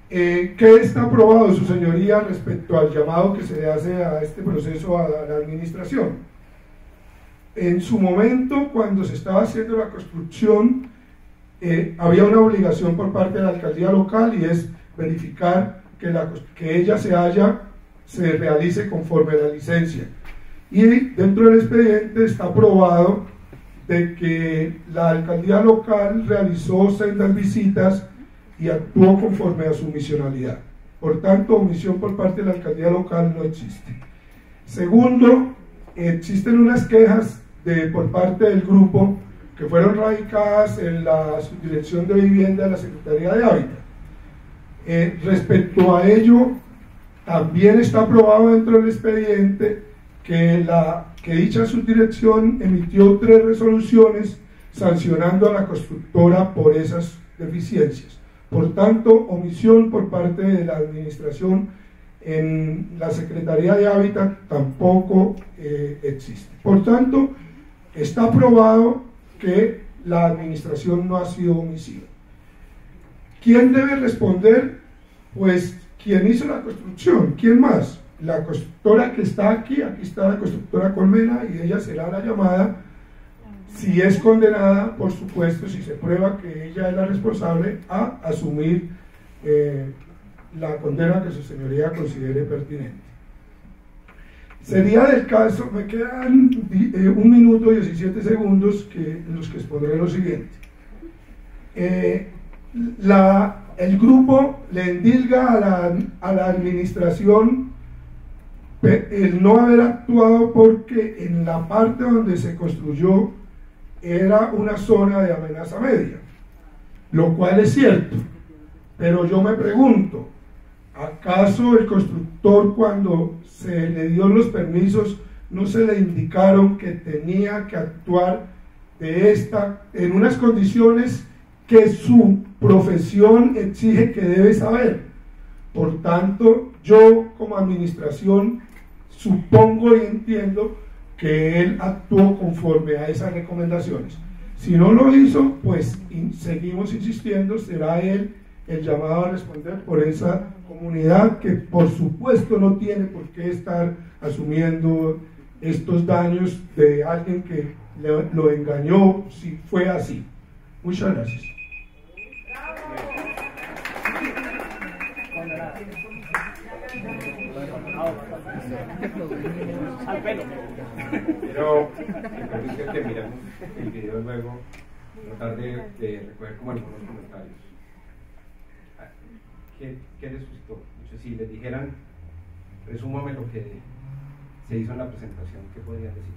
¿Qué está aprobado, su señoría, respecto al llamado que se le hace a este proceso a la administración? En su momento, cuando se estaba haciendo la construcción, había una obligación por parte de la alcaldía local, y es verificar que ella se realice conforme a la licencia. Y dentro del expediente está aprobado de que la alcaldía local realizó sendas visitas y actuó conforme a su misionalidad. Por tanto, omisión por parte de la alcaldía local no existe. Segundo, existen unas quejas por parte del grupo que fueron radicadas en la Subdirección de Vivienda de la Secretaría de Hábitat. Respecto a ello, también está aprobado dentro del expediente que dicha subdirección emitió 3 resoluciones sancionando a la constructora por esas deficiencias. Por tanto, omisión por parte de la administración en la Secretaría de Hábitat tampoco existe. Por tanto, está aprobado que la administración no ha sido omisiva. ¿Quién debe responder? Pues quien hizo la construcción. ¿Quién más? La constructora que está aquí está la constructora Colmena, y ella será la llamada, si es condenada, por supuesto, si se prueba que ella es la responsable, a asumir la condena que su señoría considere pertinente. Sería del caso, me quedan 1 minuto y 17 segundos en los que expondré lo siguiente. El grupo le endilga a la administración el no haber actuado porque en la parte donde se construyó era una zona de amenaza media, lo cual es cierto, pero yo me pregunto, ¿acaso el constructor, cuando se le dio los permisos, no se le indicaron que tenía que actuar en unas condiciones que su profesión exige que debe saber? Por tanto, yo como administración supongo y entiendo que él actuó conforme a esas recomendaciones. Si no lo hizo, pues seguimos insistiendo, será él el llamado a responder por esa comunidad que por supuesto no tiene por qué estar asumiendo estos daños de alguien que lo engañó, si fue así. Muchas gracias. Al pelo. Pero me parece que miramos el video luego, tratar de recoger como algunos comentarios. ¿Qué les gustó? Si les dijeran, resúmame lo que se hizo en la presentación, ¿qué podrían decir?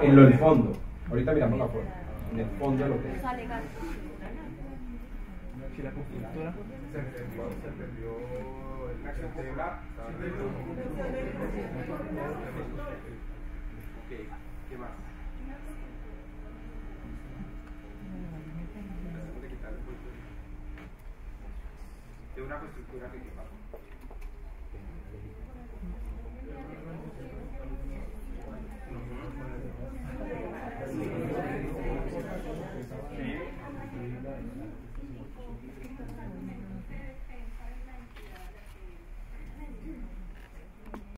En lo del fondo, ahorita miramos la forma, en el fondo de lo que es. Si la constructora Se perdió el acceso celular. ¿Qué más? De una constructora que pasó.